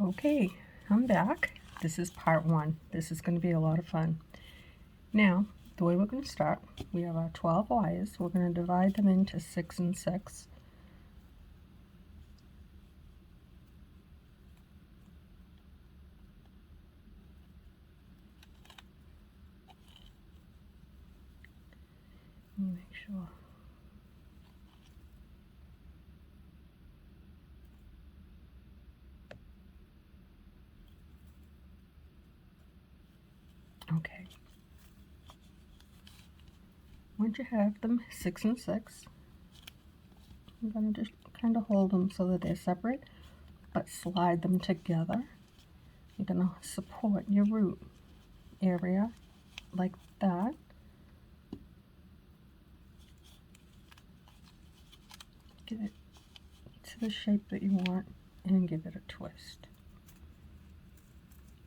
Okay, I'm back. This is part one. This is going to be a lot of fun. Now, the way we're going to start, we have our 12 wires. We're going to divide them into 6 and 6. Let me make sure. Okay. Once you have them 6 and 6, I'm going to just kind of hold them so that they're separate, but slide them together. You're going to support your root area like that. Get it to the shape that you want and give it a twist.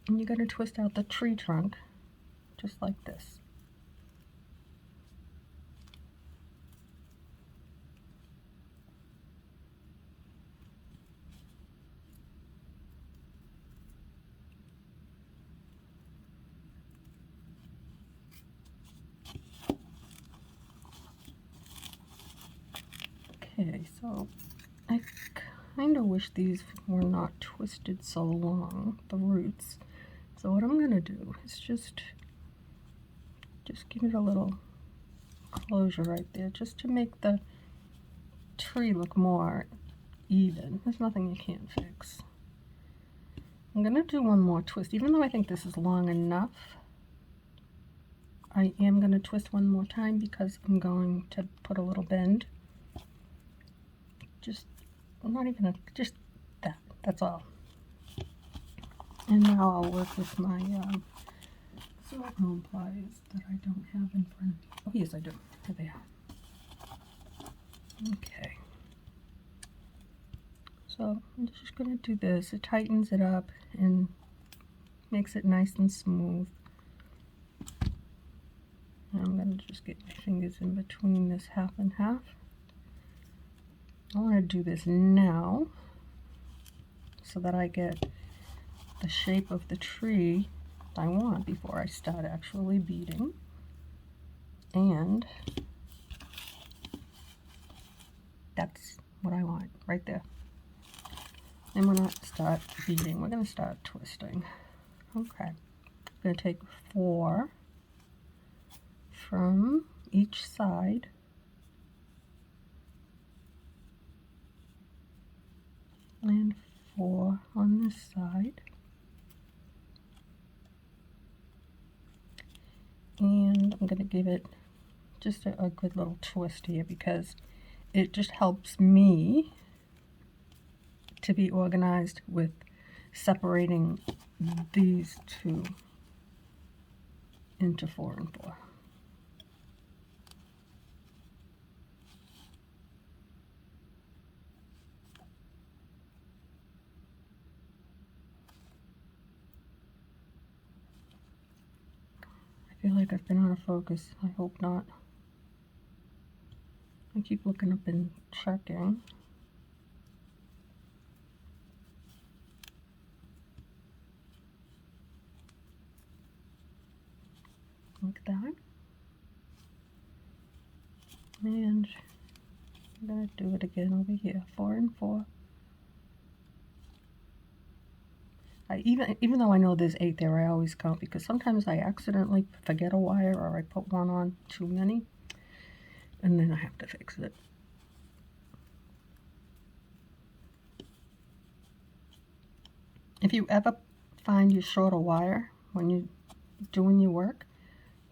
And you're going to twist out the tree trunk just like this. Okay, so I kind of wish these were not twisted so long, the roots. So what I'm going to do is just give it a little closure right there, just to make the tree look more even. There's nothing you can't fix. I'm going to do one more twist. Even though I think this is long enough, I am going to twist one more time because I'm going to put a little bend. Just, not even just that. That's all. And now I'll work with my silicone pliers that I don't have in front of me. Oh, yes, I do. Here they are. Okay. So I'm just going to do this. It tightens it up and makes it nice and smooth. And I'm going to just get my fingers in between this half and half. I want to do this now so that I get the shape of the tree I want before I start actually beading. And that's what I want right there. And we're not start beading, we're going to start twisting. Okay, I'm going to take 4 from each side. And 4 on this side. And I'm going to give it just a good little twist here because it just helps me to be organized with separating these two into 4 and 4. I feel like I've been out of focus. I hope not. I keep looking up and checking. Like that. And I'm going to do it again over here. 4 and 4. Even though I know there's 8 there, I always count because sometimes I accidentally forget a wire or I put one on too many and then I have to fix it. If you ever find you're short a wire when you're doing your work,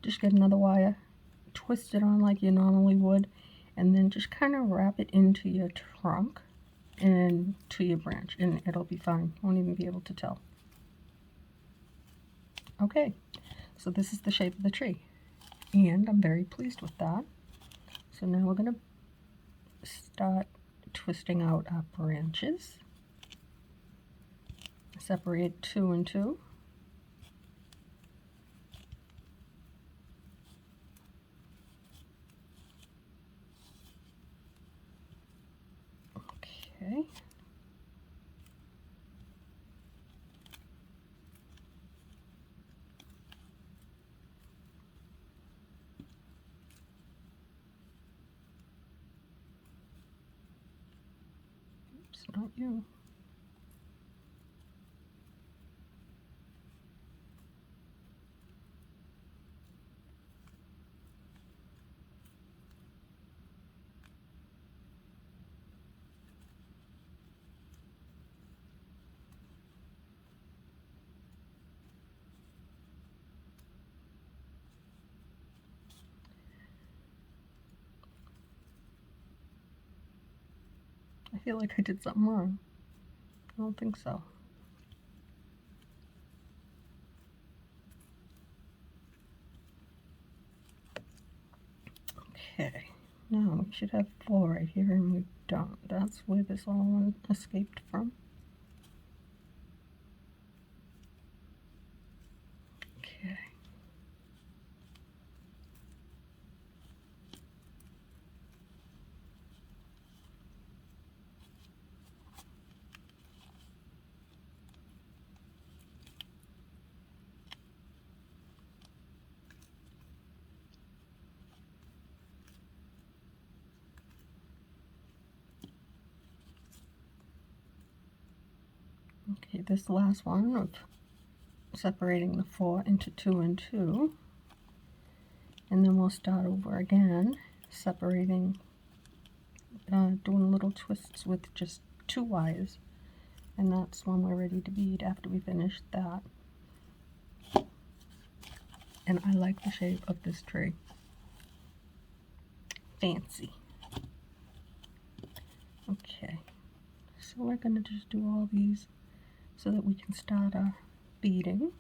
just get another wire, twist it on like you normally would, and then just kind of wrap it into your trunk and to your branch, and it'll be fine. Won't even be able to tell. Okay, so this is the shape of the tree, and I'm very pleased with that. So now we're going to start twisting out our branches. Separate 2 and 2. Okay. It's not you. I feel like I did something wrong. I don't think so. Okay, now we should have 4 right here, and we don't. That's where this all one escaped from. Okay. Okay, this last one of separating the 4 into 2 and 2, and then we'll start over again, separating, doing little twists with just 2 wires, and that's when we're ready to bead after we finish that. And I like the shape of this tree. Fancy. Okay, so we're going to just do all these so that we can start our beading.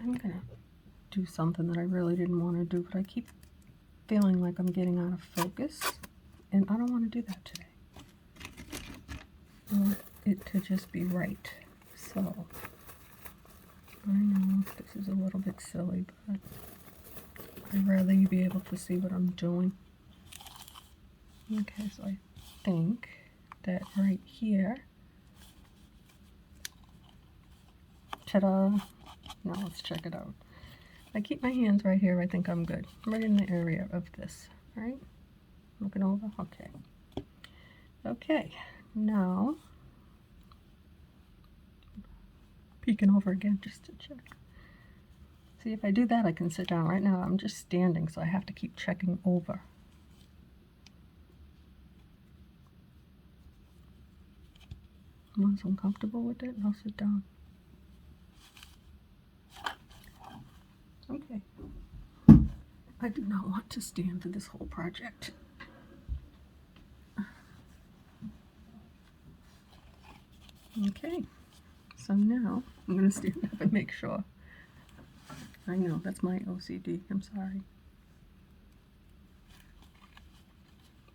I'm gonna do something that I really didn't want to do, but I keep feeling like I'm getting out of focus, and I don't want to do that today. I want it to just be right. So, I know this is a little bit silly, but I'd rather you be able to see what I'm doing. Okay, so I think that right here, ta-da! Now let's check it out. If I keep my hands right here, I think I'm good. Right in the area of this, all right? Looking over, okay. Okay, now, peeking over again just to check. See, if I do that, I can sit down. Right now, I'm just standing, so I have to keep checking over. Once I'm comfortable with it, I'll sit down. Okay. I do not want to stand for this whole project. Okay, so now I'm going to stand up and make sure. I know, that's my OCD, I'm sorry.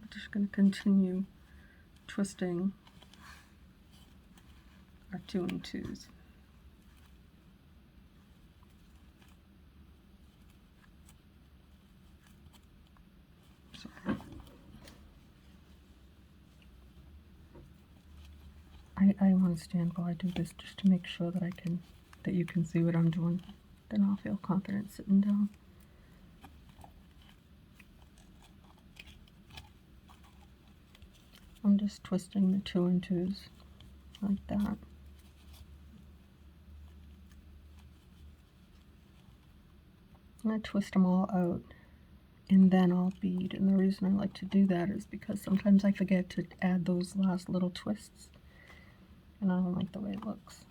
I'm just going to continue twisting our 2 and 2s. Sorry. I want to stand while I do this just to make sure that you can see what I'm doing. Then I'll feel confident sitting down. I'm just twisting the 2 and 2s like that. I twist them all out, and then I'll bead. And the reason I like to do that is because sometimes I forget to add those last little twists, and I don't like the way it looks.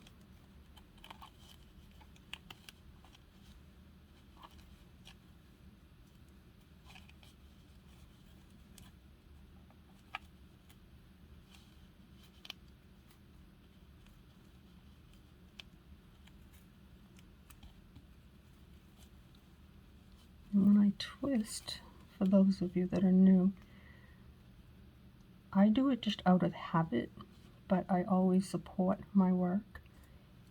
And when I twist, for those of you that are new, I do it just out of habit, but I always support my work,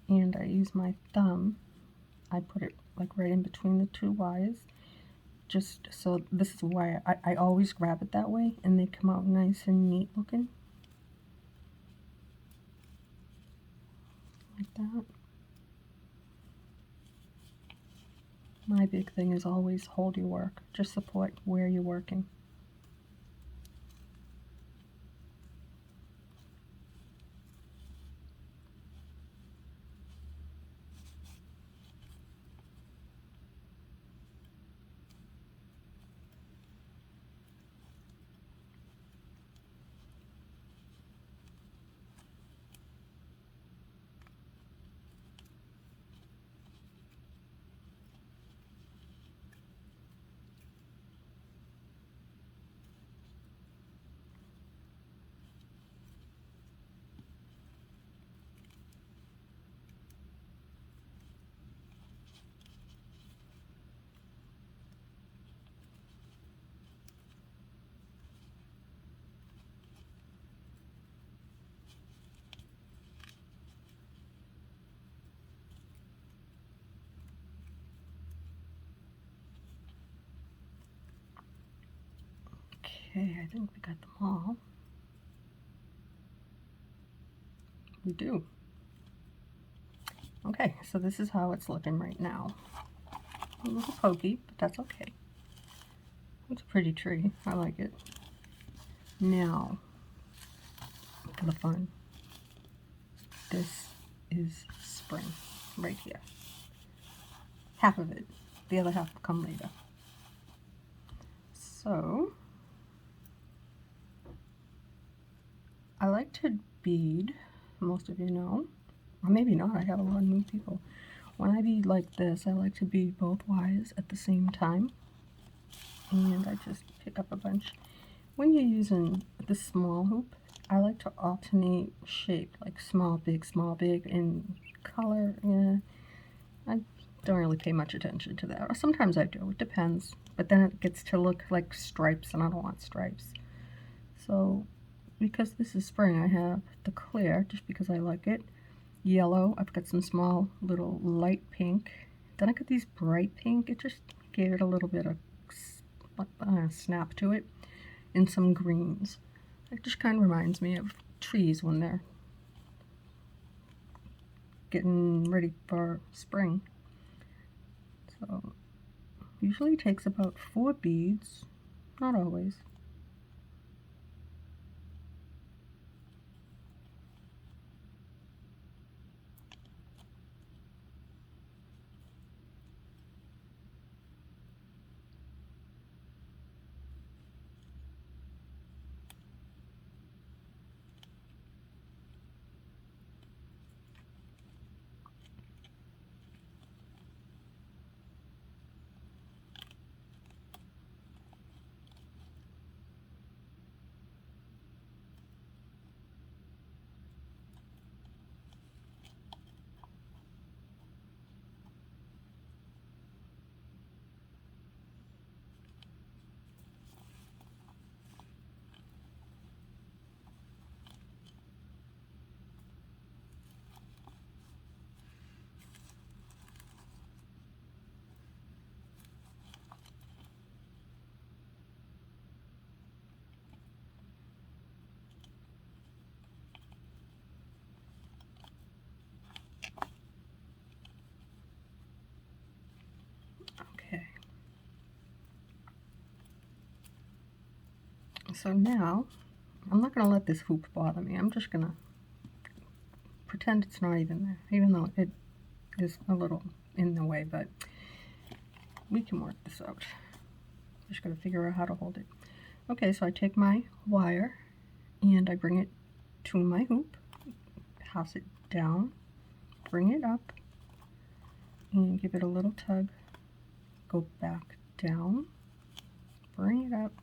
and I use my thumb I put it like right in between the two wires. Just so, this is why I always grab it that way, and they come out nice and neat looking. Like that. My big thing is always hold your work. Just support where you're working. Okay, I think we got them all. We do. Okay, so this is how it's looking right now. A little pokey, but that's okay. It's a pretty tree. I like it. Now, for the fun. This is spring, right here. Half of it. The other half will come later. So, I like to bead, most of you know. Or maybe not, I have a lot of new people. When I bead like this, I like to bead both wires at the same time. And I just pick up a bunch. When you're using the small hoop, I like to alternate shape, like small, big, and color. Yeah, I don't really pay much attention to that. Or sometimes I do, it depends. But then it gets to look like stripes, and I don't want stripes. So, because this is spring, I have the clear, just because I like it. Yellow, I've got some small little light pink. Then I got these bright pink. It just gave it a little bit of snap to it. And some greens. It just kind of reminds me of trees when they're getting ready for spring. So, usually takes about 4 beads, not always. Okay. So now, I'm not going to let this hoop bother me. I'm just going to pretend it's not even there, even though it is a little in the way, but we can work this out. Just got to figure out how to hold it. Okay, so I take my wire and I bring it to my hoop, pass it down, bring it up, and give it a little tug. Go back down, bring it up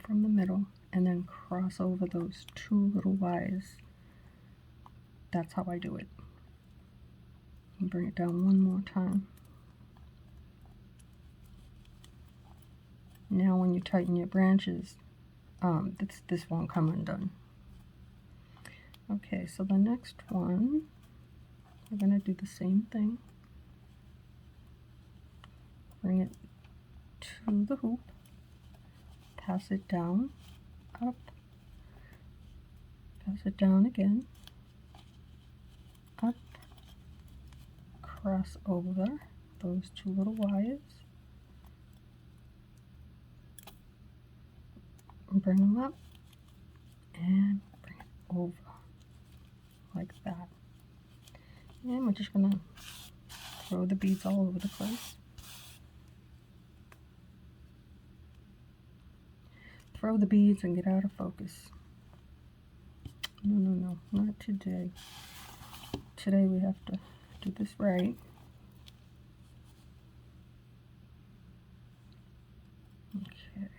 from the middle, and then cross over those 2 little wires. That's how I do it. And bring it down one more time. Now when you tighten your branches, this won't come undone. Okay, so the next one, we're going to do the same thing. bring it to the hoop, pass it down, up, pass it down again, up, cross over those two little wires, and bring them up, and bring it over, like that. And we're just gonna throw the beads all over the place. Throw the beads and get out of focus. No, no, no, not today. Today we have to do this right. Okay.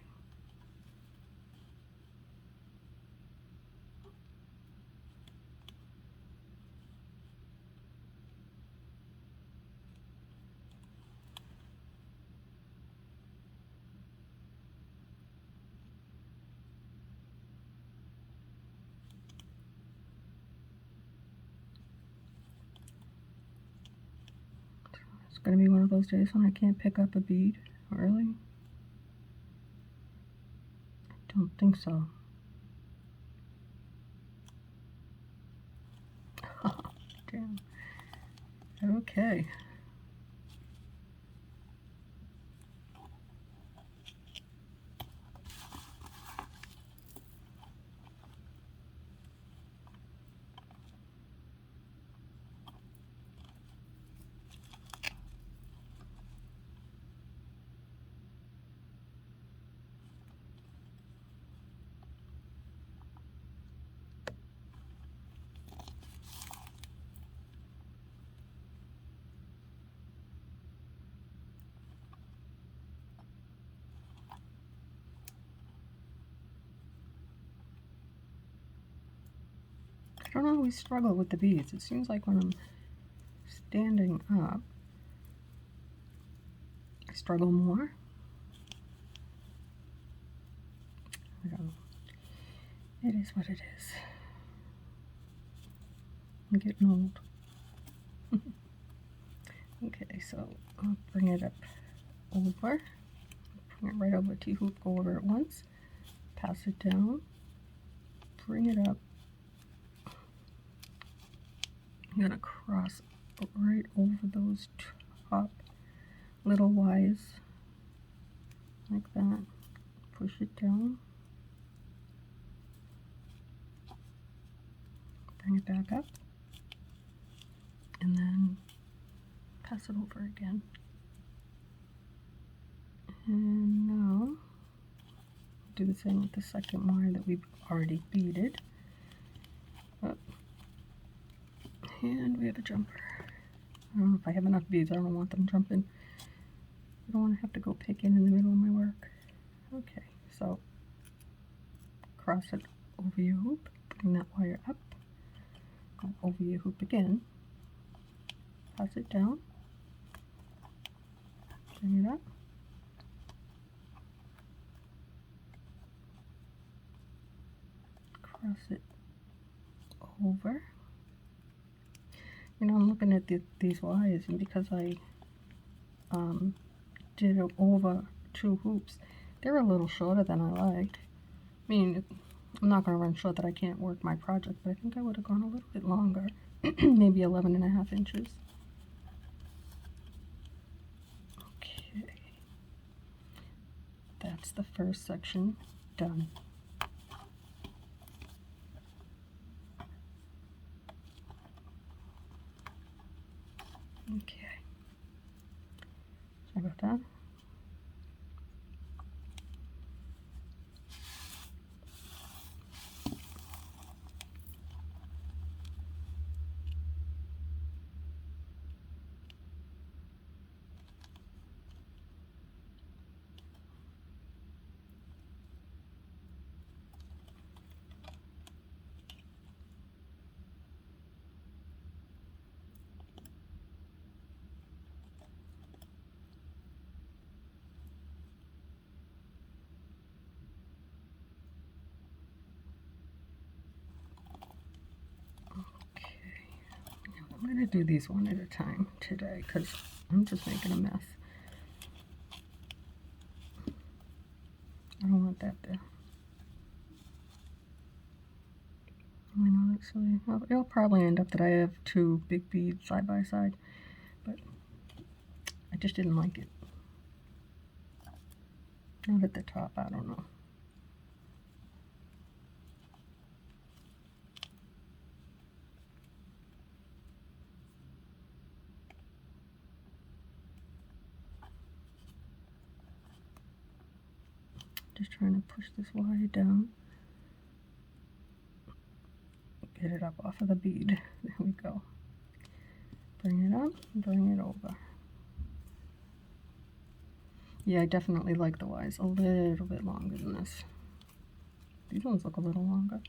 It's going to be one of those days when I can't pick up a bead early. I don't think so. Damn. Okay. I don't always struggle with the beads. It seems like when I'm standing up, I struggle more. I don't know. It is what it is. I'm getting old. Okay, so I'll bring it up over. Bring it right over to hoop, go over it once. Pass it down. Bring it up. I'm going to cross right over those top little wires, like that. Push it down. Bring it back up. And then pass it over again. And now do the same with the second wire that we've already beaded. Up. And we have a jumper. I don't know if I have enough beads. I don't want them jumping. I don't want to have to go picking in the middle of my work. Okay, so cross it over your hoop. Bring that wire up. Go over your hoop again. Pass it down. Bring it up. Cross it over. You know, I'm looking at these wires, and because I did it over 2 hoops, they're a little shorter than I like. I mean, I'm not going to run short that I can't work my project, but I think I would have gone a little bit longer. Maybe 11.5 inches. Okay. That's the first section done. Okay. Sorry about that. I'm going to do these one at a time today because I'm just making a mess. I don't want that there. I know that's silly. It'll probably end up that I have two big beads side by side, but I just didn't like it. Not at the top, I don't know. Just trying to push this wire down. Get it up off of the bead. There we go. Bring it up, bring it over. Yeah, I definitely like the wires a little bit longer than this. These ones look a little longer.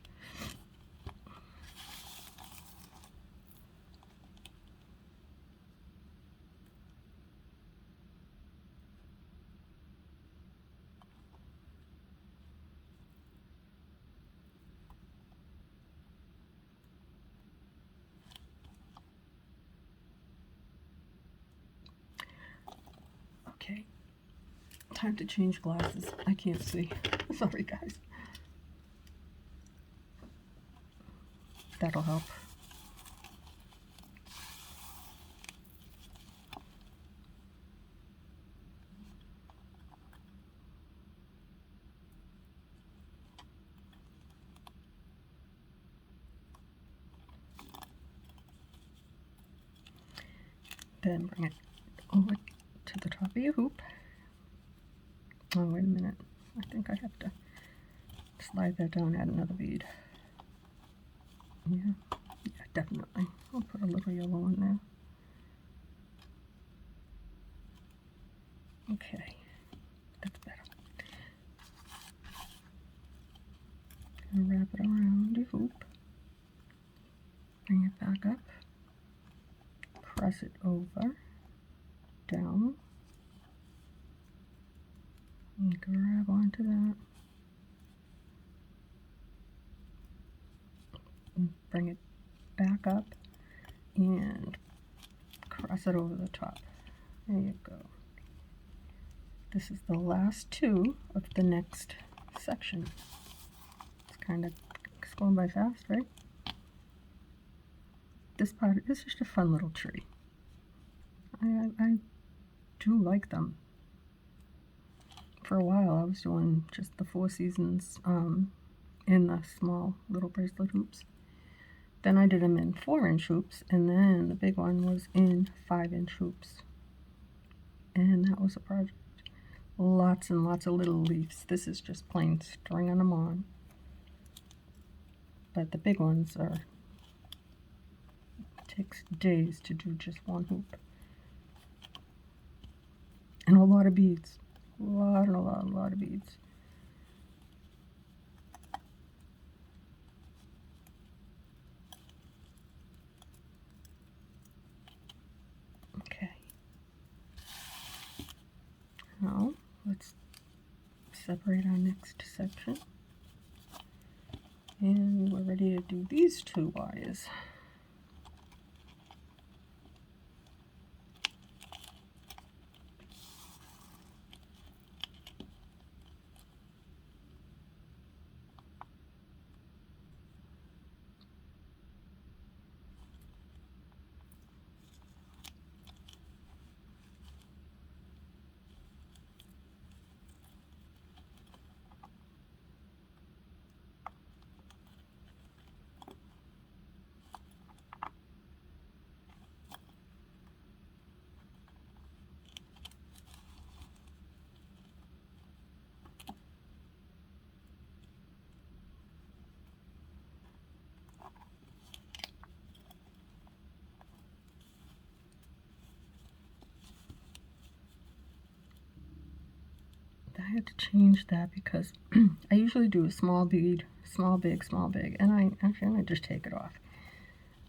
Okay, time to change glasses. I can't see. Sorry, guys. That'll help. Then bring it over to the top of your hoop. Oh, wait a minute. I think I have to slide that down, add another bead. Yeah, definitely. I'll put a little yellow in there. Okay, that's better. Gonna wrap it around your hoop. Bring it back up. Press it over, down, and grab onto that. And bring it back up and cross it over the top. There you go. This is the last two of the next section. It's going by fast, right? This is just a fun little tree. I do like them. For a while I was doing just the 4 seasons in the small little bracelet hoops. Then I did them in 4-inch hoops, and then the big one was in 5-inch hoops. And that was a project. Lots and lots of little leaves. This is just plain stringing them on. But the big ones takes days to do just one hoop. And a lot of beads. A lot of beads. Okay. Now, let's separate our next section. And we're ready to do these 2 wires. I had to change that because I usually do a small bead, small, big, and I'm gonna just take it off.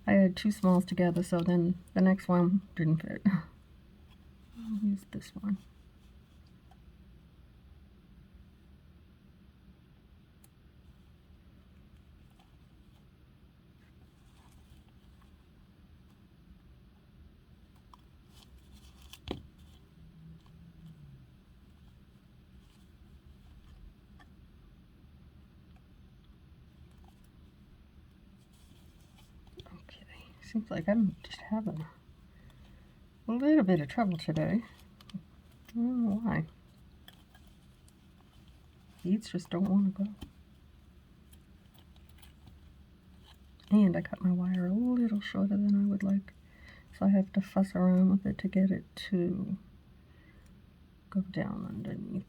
I had 2 smalls together, so then the next one didn't fit. I'll use this one. Seems like I'm just having a little bit of trouble today. I don't know why. Beads just don't want to go. And I cut my wire a little shorter than I would like, so I have to fuss around with it to get it to go down underneath.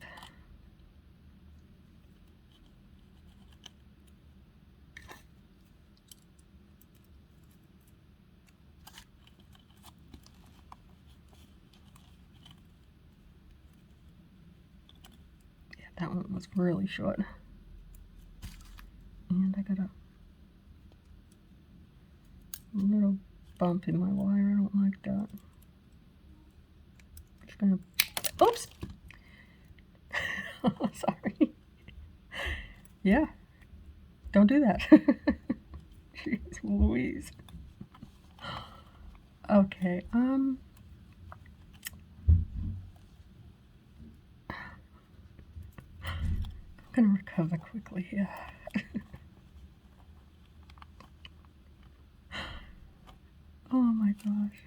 Yeah, that one was really short. And I got a little bump in my wire. I don't like that. I'm just gonna, oops! Sorry. Yeah, don't do that. Jeez Louise. Okay, I'm gonna recover quickly here. Oh my gosh.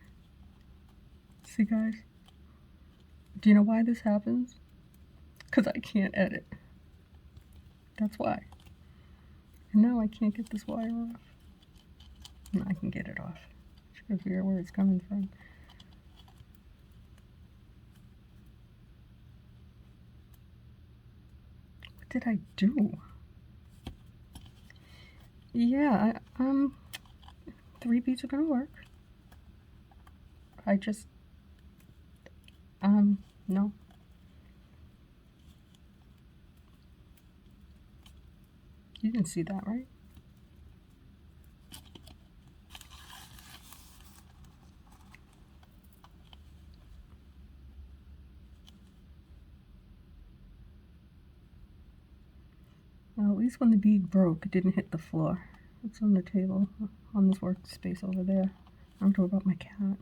See, guys? Do you know why this happens? Because I can't edit. That's why. And now I can't get this wire off. No, I can get it off. Just gotta figure out where it's coming from. What did I do? Yeah, 3 beads are gonna work. I just, no. You didn't see that, right? Well, at least when the bead broke, it didn't hit the floor. It's on the table, on this workspace over there. I don't know about my cat.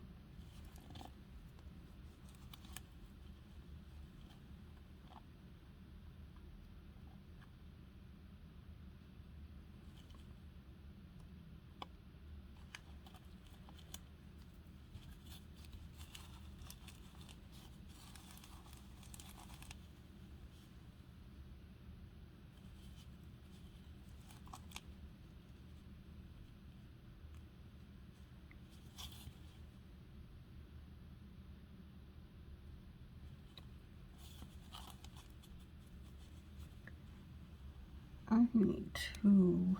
I need to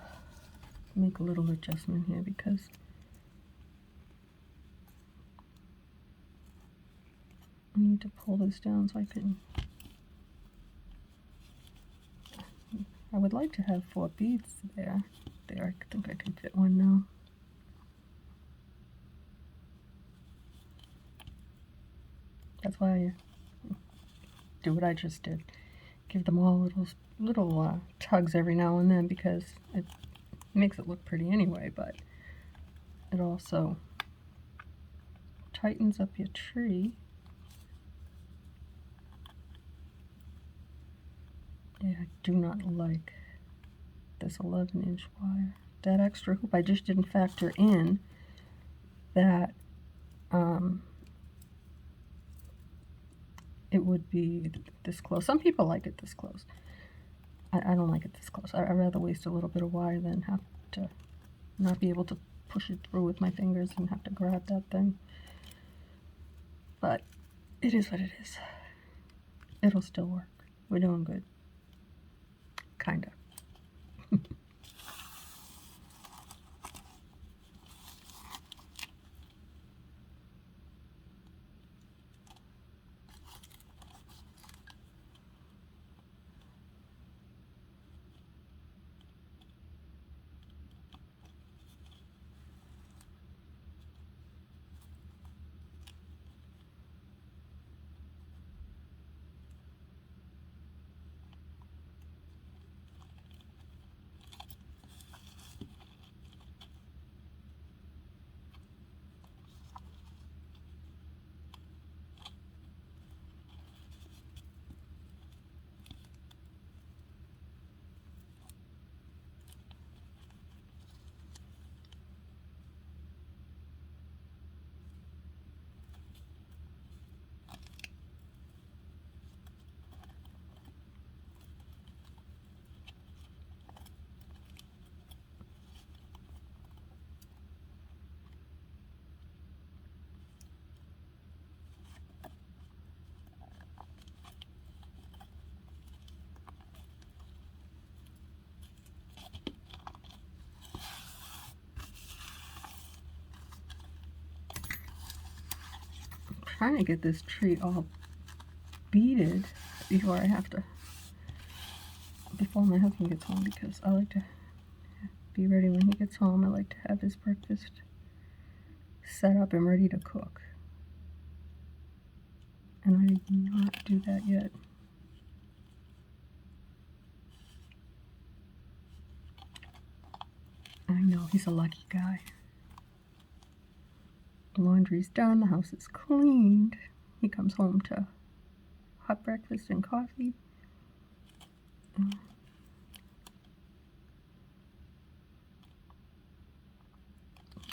make a little adjustment here because I need to pull this down so I can, I would like to have 4 beads there. There, I think I can fit one now. That's why I do what I just did. Give them all little tugs every now and then because it makes it look pretty anyway, but it also tightens up your tree. Yeah, I do not like this 11-inch wire. That extra hoop, I just didn't factor in that it would be this close. Some people like it this close. I don't like it this close. I'd rather waste a little bit of wire than have to not be able to push it through with my fingers and have to grab that thing. But it is what it is. It'll still work. We're doing good. Kinda. trying to get this tree all beaded before I have to, before my husband gets home, because I like to be ready when he gets home. I like to have his breakfast set up and ready to cook. And I did not do that yet. I know, he's a lucky guy. The laundry's done, the house is cleaned. He comes home to hot breakfast and coffee.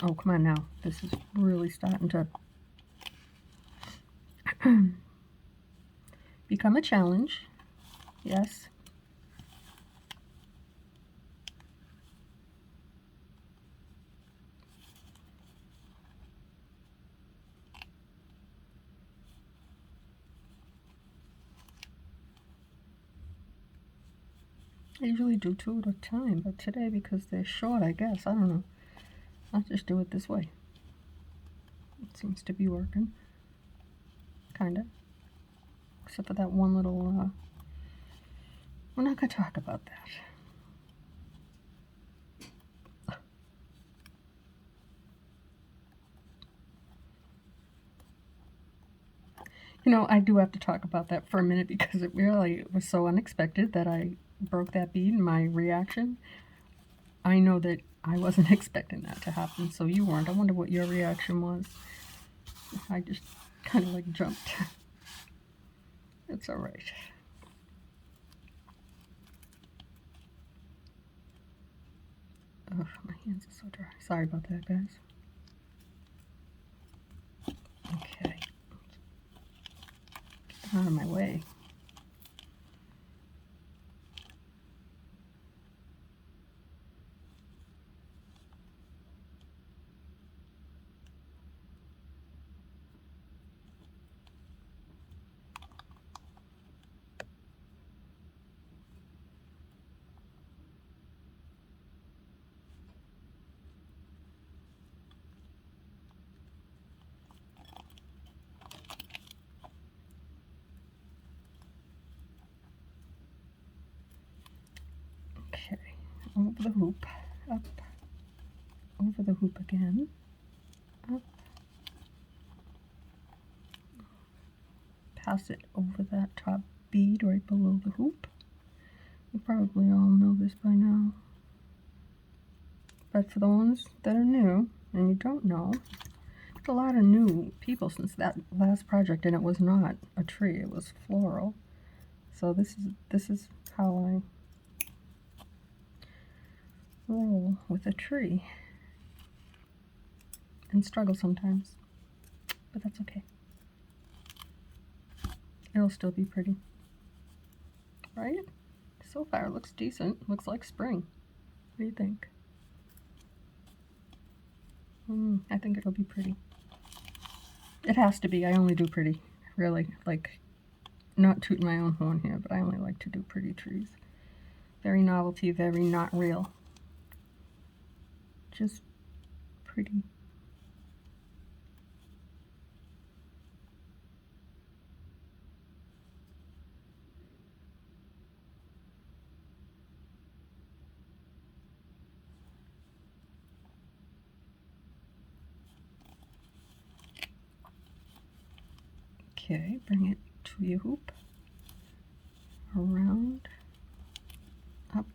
Oh, come on now. This is really starting to become a challenge. Yes. I usually do 2 at a time, but today, because they're short, I guess, I don't know. I'll just do it this way. It seems to be working. Kinda. Except for that one little, we're not gonna talk about that. You know, I do have to talk about that for a minute because it really was so unexpected that I broke that bead. My reaction, I know that I wasn't expecting that to happen, so you weren't. I wonder what your reaction was. I just kind of like jumped. It's all right. Oh, my hands are so dry. Sorry about that, guys. Okay. Get them out of my way. Okay, over the hoop, up, over the hoop again, up, pass it over that top bead right below the hoop. You probably all know this by now, but for the ones that are new and you don't know, there's a lot of new people since that last project, and it was not a tree, it was floral. So this is how I roll with a tree, and struggle sometimes, but that's okay. It'll still be pretty, right? So far it looks decent. Looks like spring. What do you think? I think it'll be pretty. It has to be. I only do pretty, really. Like, not tooting my own horn here, but I only like to do pretty trees. Very novelty, very not real. Just pretty. Okay, bring it to your hoop. Around, up,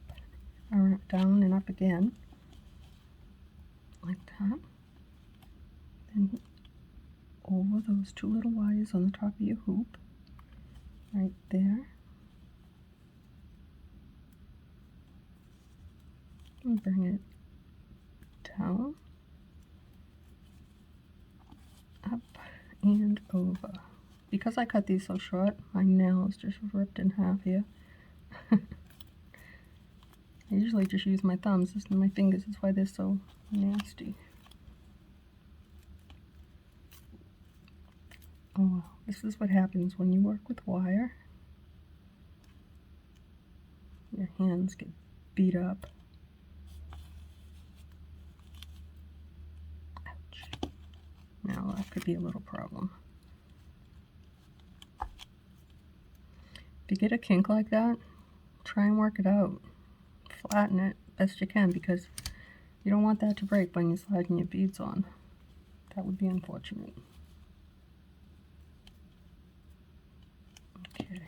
around, down and up again. Like that. Then over those 2 little wires on the top of your hoop. Right there. And bring it down, up, and over. Because I cut these so short, my nail is just ripped in half here. I usually just use my thumbs, this is my fingers, that's why they're so nasty. Oh well, this is what happens when you work with wire. Your hands get beat up. Ouch. Now that could be a little problem. If you get a kink like that, try and work it out. Flatten it best you can, because you don't want that to break when you're sliding your beads on. That would be unfortunate. Okay.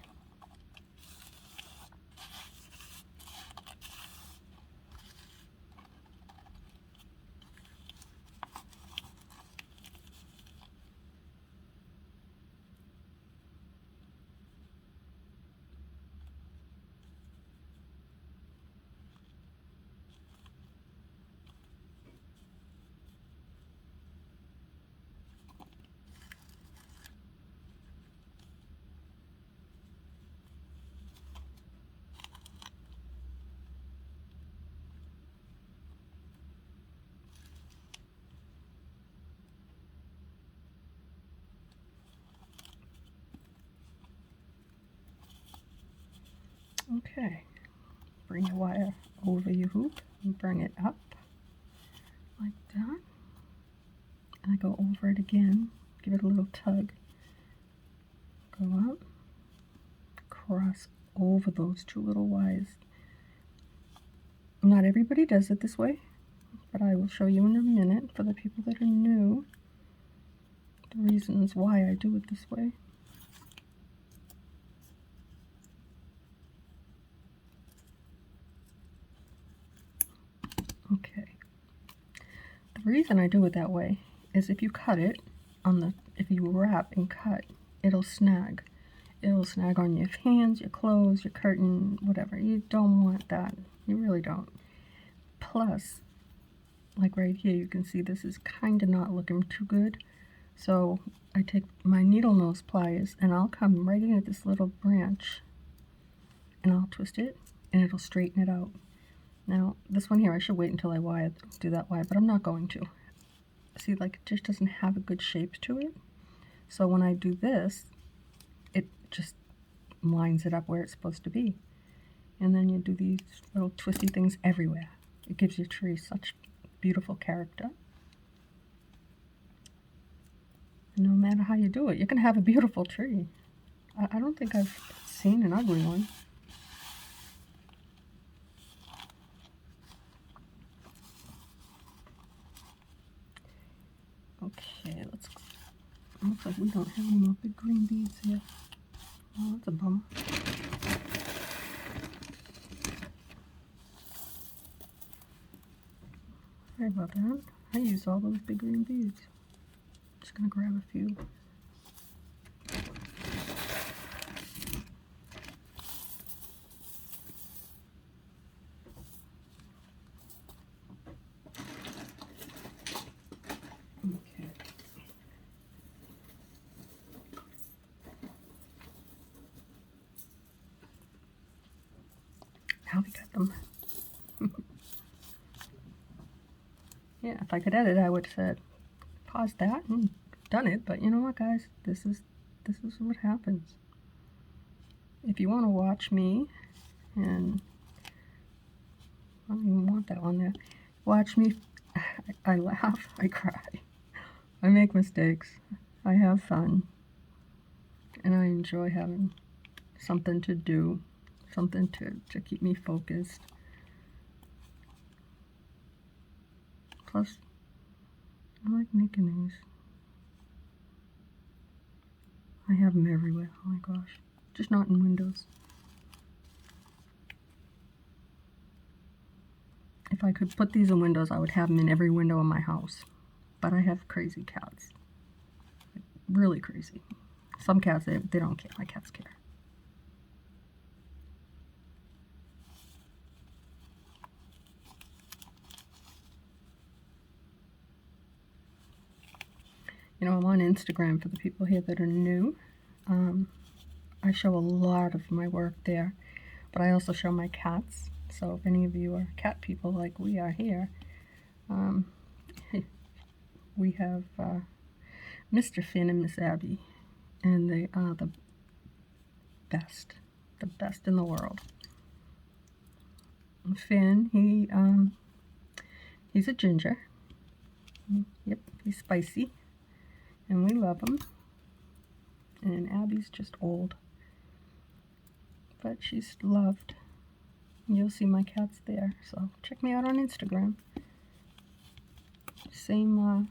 Okay. Bring your wire over your hoop and bring it up like that. And I go over it again, give it a little tug. Go up, cross over those two little wires. Not everybody does it this way, but I will show you in a minute, for the people that are new, the reasons why I do it this way. Okay. The reason I do it that way is if you cut it if you wrap and cut, it'll snag. It'll snag on your hands, your clothes, your curtain, whatever. You don't want that. You really don't. Plus, like right here, you can see this is kind of not looking too good. So I take my needle nose pliers and I'll come right in at this little branch and I'll twist it and it'll straighten it out. Now, this one here, I should wait until I do that wire, but I'm not going to. See, like, it just doesn't have a good shape to it. So when I do this, it just lines it up where it's supposed to be. And then you do these little twisty things everywhere. It gives your tree such beautiful character. And no matter how you do it, you can have a beautiful tree. I don't think I've seen an ugly one. Okay, looks like we don't have any more big green beads here. Oh, that's a bummer. Sorry about that. I used all those big green beads. Just gonna grab a few. Okay. Now we got them. Yeah, if I could edit, I would have said, pause that and done it. But you know what, guys? This is what happens. If you want to watch me, and I don't even want that on there. Watch me. I laugh. I cry. I make mistakes. I have fun. And I enjoy having something to do, something to keep me focused. Plus, I like making these. I have them everywhere. Oh my gosh. Just not in windows. If I could put these in windows, I would have them in every window in my house. But I have crazy cats. Really crazy. Some cats, they don't care. My cats care. You know, I'm on Instagram for the people here that are new. I show a lot of my work there, but I also show my cats. So if any of you are cat people like we are here, we have Mr. Finn and Miss Abby, and they are the best in the world. Finn, he's a ginger. Yep, he's spicy, and we love him. And Abby's just old. but she's loved. You'll see my cats there, so check me out on Instagram. Same,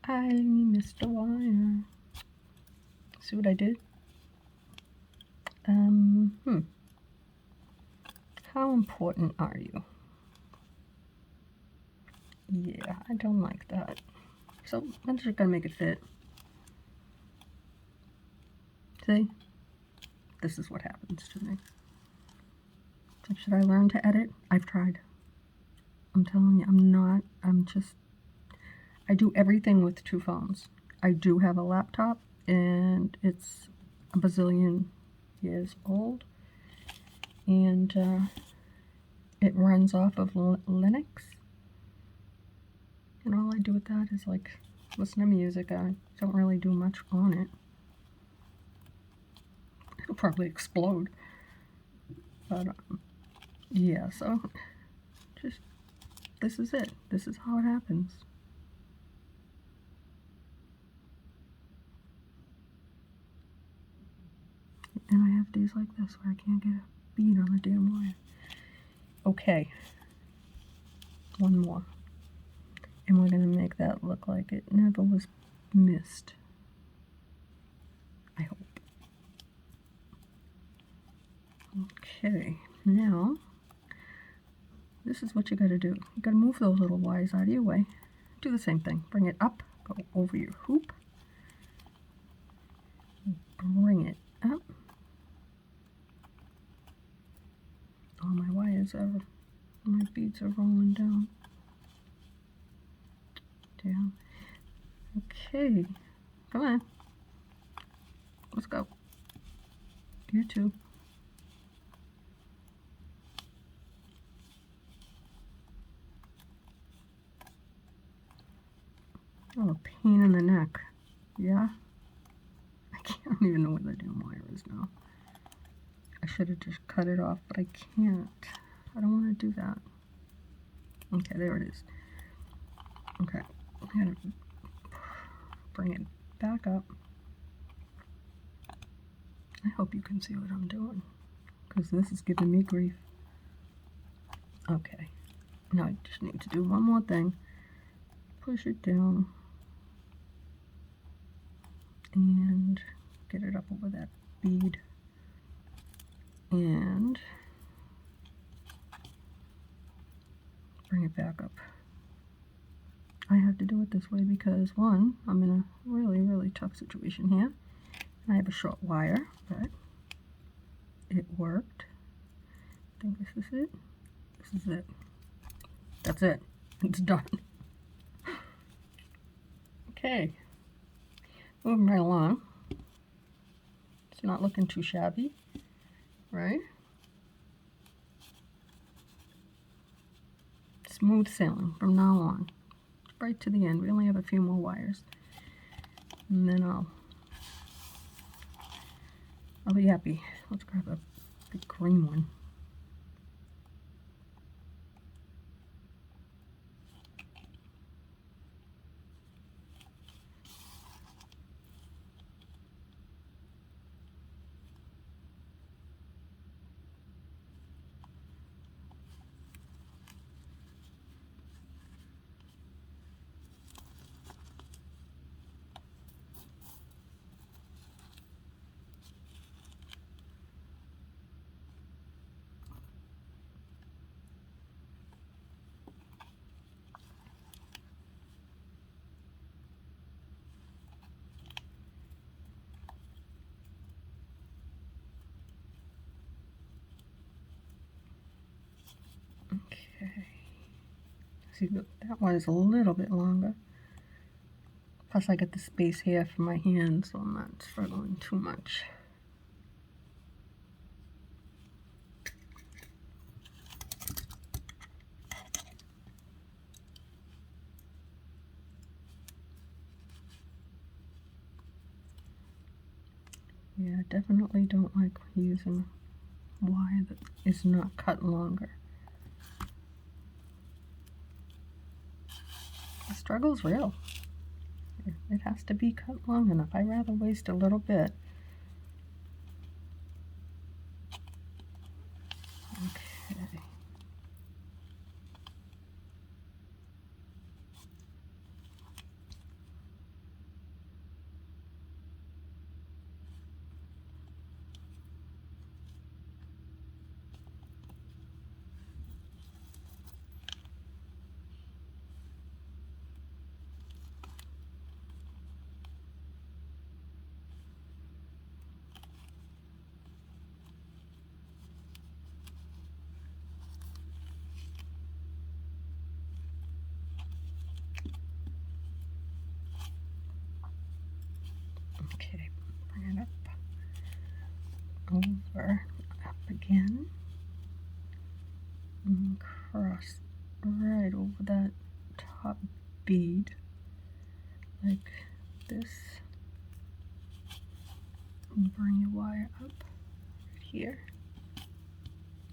I missed a wire. See what I did? How important are you? Yeah, I don't like that. So I'm just gonna make it fit. See? This is what happens to me. So should I learn to edit? I've tried. I'm telling you, I do everything with 2 phones. I do have a laptop, and it's a bazillion years old, and it runs off of Linux, and all I do with that is like listen to music. I don't really do much on it. It'll probably explode, but yeah, so just this is it. This is how it happens. And I have days like this where I can't get a bead on the damn wire. Okay, one more. And we're going to make that look like it never was missed. I hope. Okay, now, this is what you got to do. You got to move those little wires out of your way. Do the same thing. Bring it up, go over your hoop. Bring it up. All my my beads are rolling down. Down. Okay, come on. Let's go. You too. Oh, a pain in the neck. Yeah? I don't even know where the damn wire is now. I should have just cut it off, but I can't. I don't want to do that. Okay, there it is. Okay, I'm going to bring it back up. I hope you can see what I'm doing, because this is giving me grief. Okay, now I just need to do one more thing. Push it down and get it up over that bead. And bring it back up. I have to do it this way because, one, I'm in a really, really tough situation here. I have a short wire, but it worked. I think this is it. This is it. That's it. It's done. Okay. Moving right along. It's not looking too shabby, right? Smooth sailing from now on. Right to the end. We only have a few more wires. And then I'll be happy. Let's grab a big green one. Okay. See, that one is a little bit longer. Plus I get the space here for my hand, so I'm not struggling too much. Yeah, I definitely don't like using wire that is not cut longer. The struggle's real. It has to be cut long enough. I'd rather waste a little bit Okay. Okay, bring it up, over, up again, and cross right over that top bead, like this, and bring your wire up right here,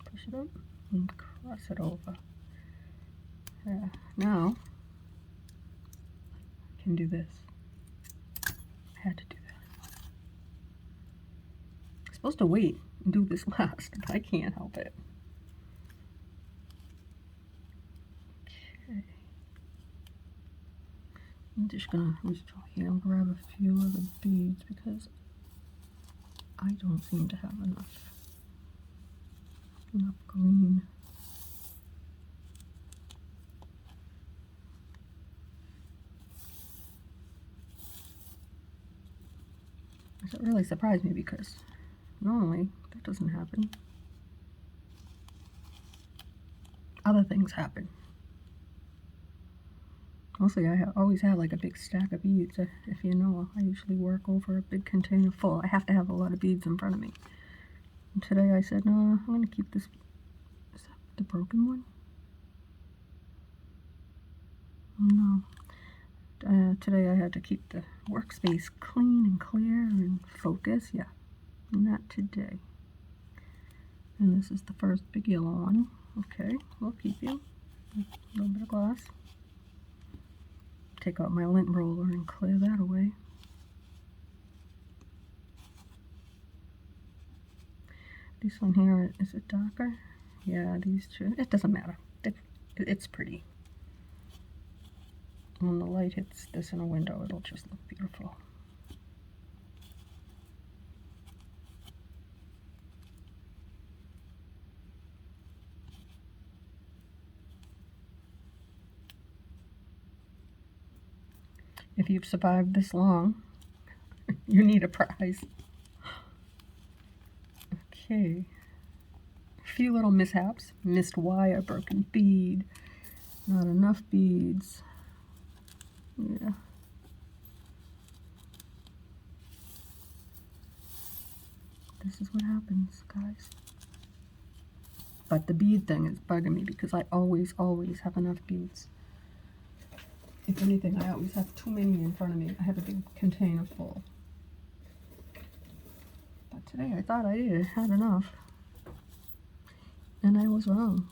push it up, and cross it over. Now, I can do this. I had to do that. I'm supposed to wait and do this last, but I can't help it. Okay. I'm just gonna reach over here and grab a few of the beads because I don't seem to have enough green. It really surprised me because normally that doesn't happen. Other things happen. Mostly I always have like a big stack of beads. If you know, I usually work over a big container full. I have to have a lot of beads in front of me. And today I said, no, I'm going to keep this. Is that the broken one? No. Today I had to keep the workspace clean and clear and focus. Yeah, not today. And this is the first big yellow one. Okay, we'll keep you. A little bit of glass. Take out my lint roller and clear that away. This one here, is it darker? Yeah, these two. It doesn't matter. It's pretty. When the light hits this in a window, it'll just look beautiful. If you've survived this long, you need a prize. Okay. A few little mishaps. Missed wire, broken bead, not enough beads. Yeah. This is what happens, guys. But the bead thing is bugging me because I always have enough beads. If anything, I always have too many in front of me. I have a big container full. But today I thought I had enough. And I was wrong.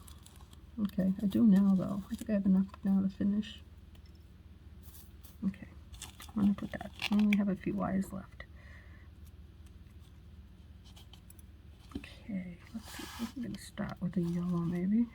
Okay, I do now though. I think I have enough now to finish. Okay, I'm gonna put that. I only have a few wires left. Okay, let's see. I'm gonna start with a yellow maybe.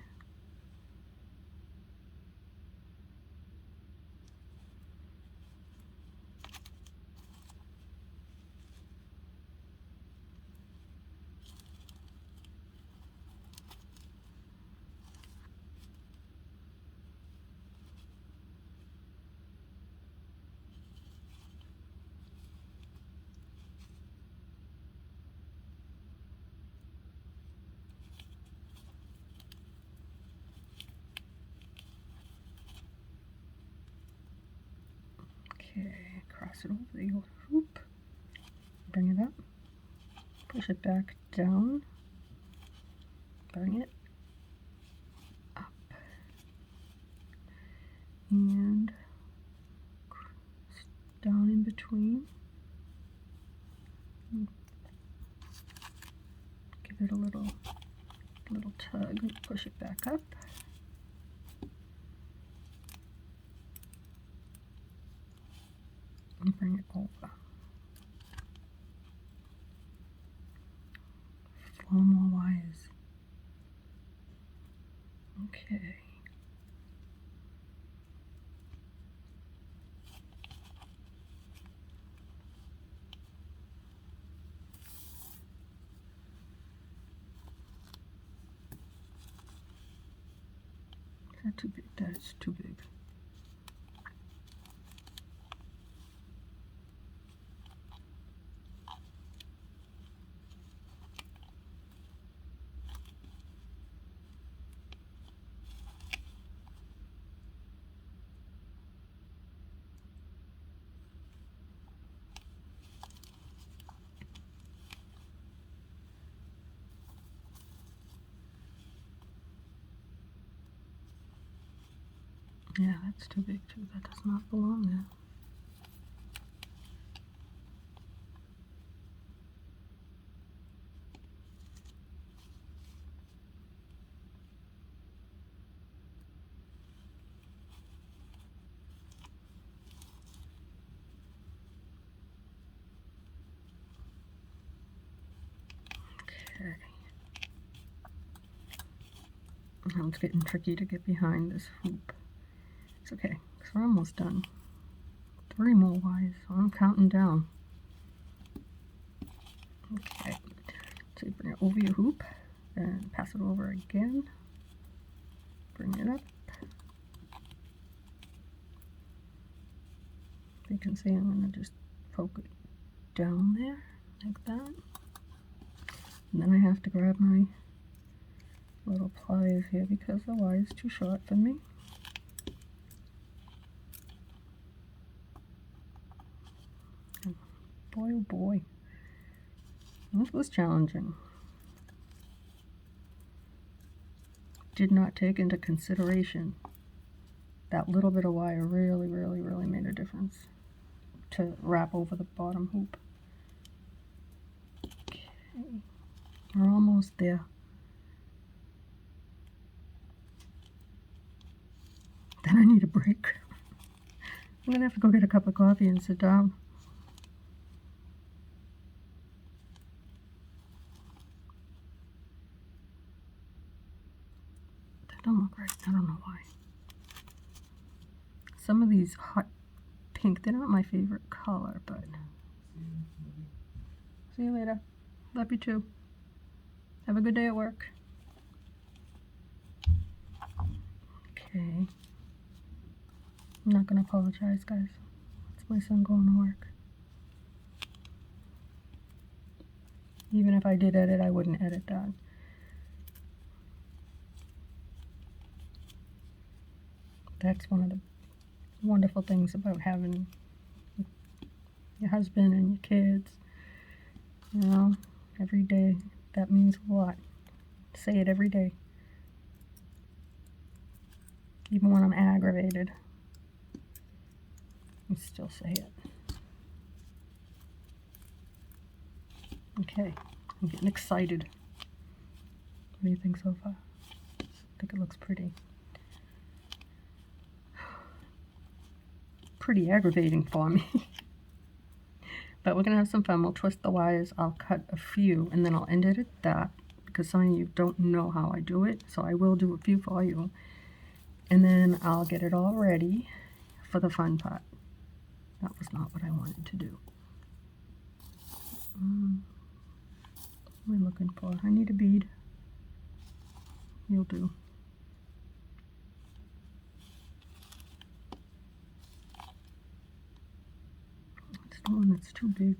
Okay, cross it over the hoop, bring it up, push it back down, bring it up, and down in between. Give it a little tug and push it back up. And bring it over. 4 more wires. Okay. Is that too big? That is too big. Yeah, that's too big too. That does not belong there. Okay. Now it's getting tricky to get behind this hoop. It's okay, because we're almost done. 3 more wires, so I'm counting down. Okay, so you bring it over your hoop and pass it over again. Bring it up. You can see I'm going to just poke it down there like that. And then I have to grab my little pliers here because the wire is too short for me. Boy, oh boy, this was challenging. Did not take into consideration that little bit of wire really made a difference to wrap over the bottom hoop. Okay, we're almost there. Then I need a break. I'm gonna have to go get a cup of coffee and sit down. That don't look right. I don't know why. Some of these hot pink, they're not my favorite color, but see you later. Love you too. Have a good day at work. Okay. I'm not gonna apologize, guys. It's my son going to work. Even if I did edit, I wouldn't edit that. That's one of the wonderful things about having your husband and your kids. You know, every day, that means a lot. Say it every day. Even when I'm aggravated, I still say it. Okay, I'm getting excited. What do you think so far? I think it looks pretty. Pretty aggravating for me. But we're gonna have some fun. We'll twist the wires. I'll cut a few and then I'll end it at that because some of you don't know how I do it. So I will do a few for you. And then I'll get it all ready for the fun part. That was not what I wanted to do. What am I looking for? I need a bead. You'll do. It's the one that's too big.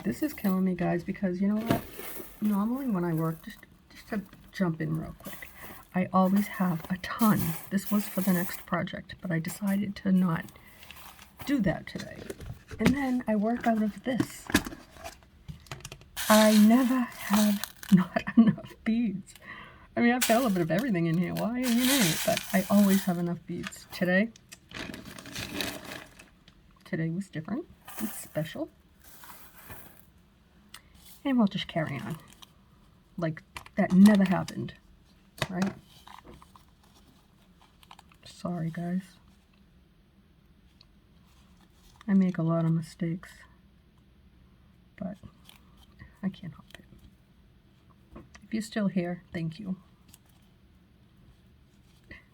This is killing me, guys, because you know what? Normally when I work, just to jump in real quick, I always have a ton. This was for the next project, but I decided to not do that today. And then I work out of this. I never have not enough beads. I mean, I've got a little bit of everything in here. Why? You know, but I always have enough beads. Today, today was different. It's special. And we'll just carry on. Like that never happened, right? Sorry, guys. I make a lot of mistakes, but I can't help it. If you're still here, thank you.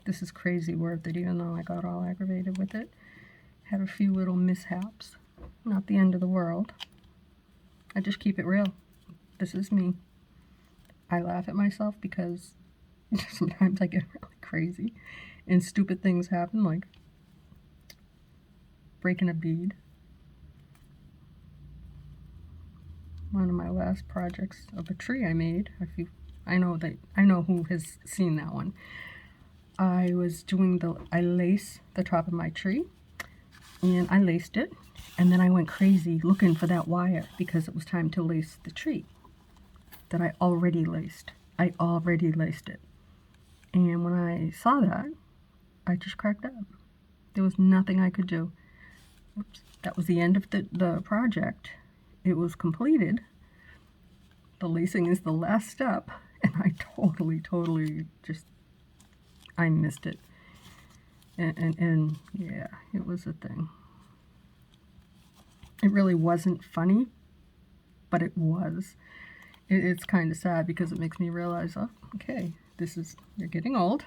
This is crazy work that even though I got all aggravated with it, had a few little mishaps. Not the end of the world. I just keep it real. This is me. I laugh at myself because sometimes I get really crazy and stupid things happen, like breaking a bead. One of my last projects of a tree I made. I know who has seen that one. I lace the top of my tree, and I laced it, and then I went crazy looking for that wire because it was time to lace the tree that I already laced. I already laced it. And when I saw that, I just cracked up. There was nothing I could do. Oops. That was the end of the project. It was completed. The lacing is the last step, and I totally just, I missed it. And yeah, it was a thing. It really wasn't funny, but it was. It's kind of sad because it makes me realize, oh, okay, you're getting old,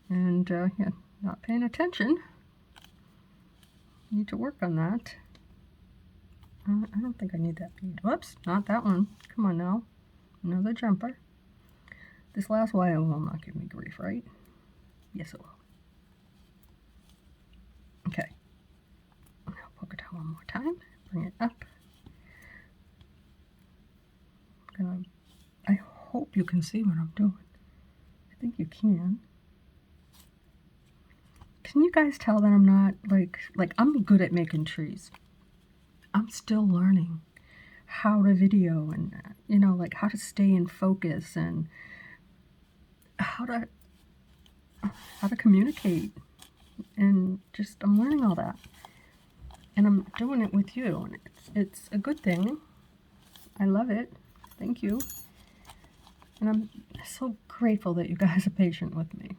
and yeah, not paying attention. Need to work on that. I don't think I need that bead. Whoops, not that one. Come on now. Another jumper. This last wire will not give me grief, right? Yes, it will. Okay. I'll poke it down one more time. Bring it up. I hope you can see what I'm doing. I think you can. Can you guys tell that I'm not, like I'm good at making trees. I'm still learning how to video and, you know, like how to stay in focus and how to communicate, and just I'm learning all that, and I'm doing it with you, and it's a good thing. I love it. Thank you. And I'm so grateful that you guys are patient with me.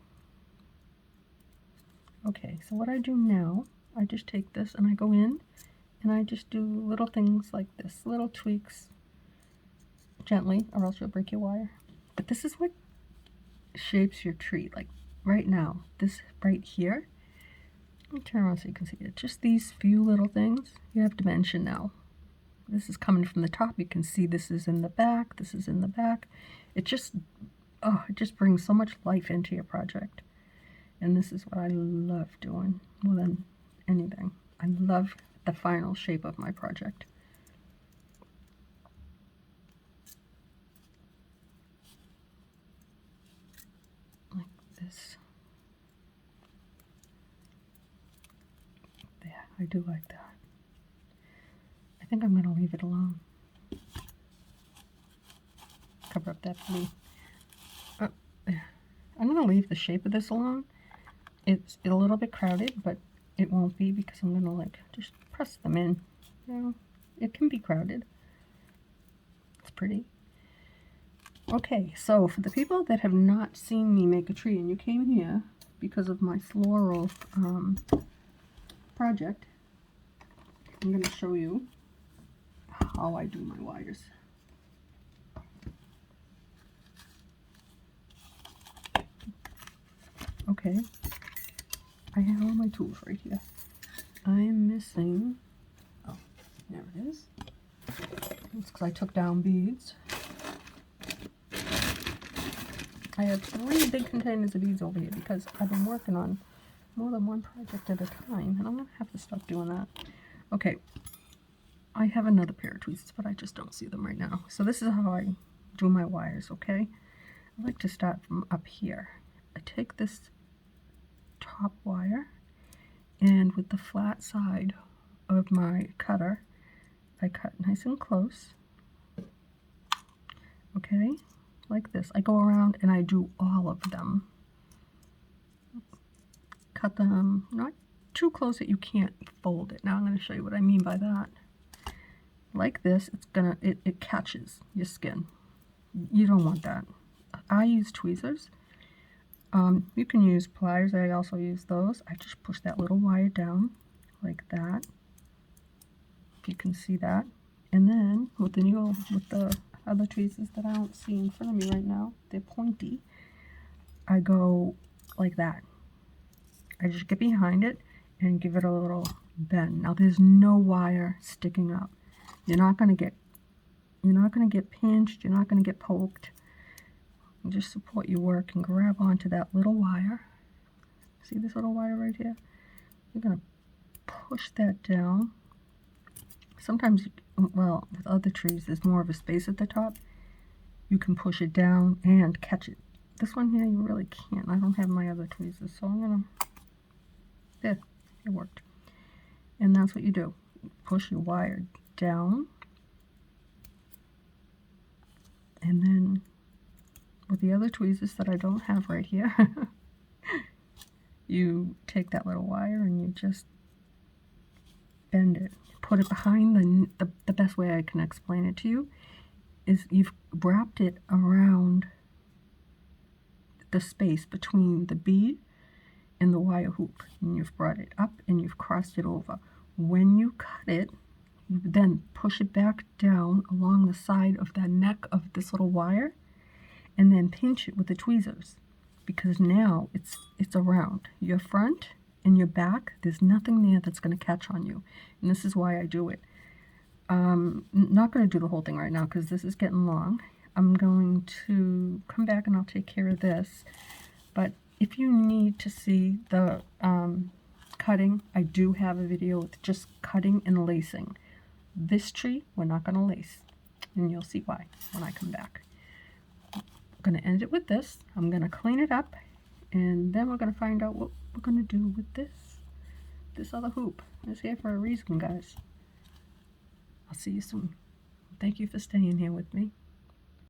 Okay, so what I do now, I just take this and I go in and I just do little things like this, little tweaks, gently, or else you'll break your wire. But this is what shapes your tree. Like right now, this right here, let me turn around so you can see it. Just these few little things, you have dimension now. This is coming from the top. You can see this is in the back, this is in the back. It just brings so much life into your project. And this is what I love doing more than anything. I love the final shape of my project. Like this. There, I do like that. I think I'm going to leave it alone. Cover up that blue. Oh, there. I'm going to leave the shape of this alone. It's a little bit crowded, but it won't be because I'm going to like just press them in. You know, it can be crowded. It's pretty. Okay, so for the people that have not seen me make a tree and you came here because of my floral project, I'm going to show you how I do my wires. Okay, I have all my tools right here. I am missing, oh, there it is. It's because I took down beads. I have 3 big containers of beads over here because I've been working on more than one project at a time, and I'm going to have to stop doing that. Okay, I have another pair of tweezers, but I just don't see them right now. So this is how I do my wires, okay? I like to start from up here. I take this top wire, and with the flat side of my cutter, I cut nice and close, okay, like this. I go around and I do all of them. Cut them not too close that you can't fold it. Now I'm going to show you what I mean by that. Like this, it catches your skin. You don't want that. I use tweezers. You can use pliers. I also use those. I just push that little wire down like that. If you can see that. And then with the other tweezers that I don't see in front of me right now, they're pointy. I go like that. I just get behind it and give it a little bend. Now there's no wire sticking up. You're not gonna get pinched. You're not gonna get poked. You just support your work and grab onto that little wire. See this little wire right here? You're gonna push that down. Sometimes, well, with other trees, there's more of a space at the top. You can push it down and catch it. This one here, you really can't. I don't have my other tweezers, so I'm gonna, there, it worked. And that's what you do. Push your wire down. And then, with the other tweezers that I don't have right here, you take that little wire and you just bend it. Put it behind the best way I can explain it to you is you've wrapped it around the space between the bead and the wire hoop, and you've brought it up and you've crossed it over. When you cut it, you then push it back down along the side of the neck of this little wire and then pinch it with the tweezers, because now it's around your front and your back. There's nothing there that's going to catch on you, and this is why I do it. Not going to do the whole thing right now because this is getting long. I'm going to come back and I'll take care of this, but if you need to see the cutting, I do have a video with just cutting and lacing. This tree we're not going to lace, and you'll see why when I come back. I'm going to end it with this. I'm going to clean it up, and then we're going to find out what we're going to do with this other hoop. It's here for a reason, guys. I'll see you soon. Thank you for staying here with me.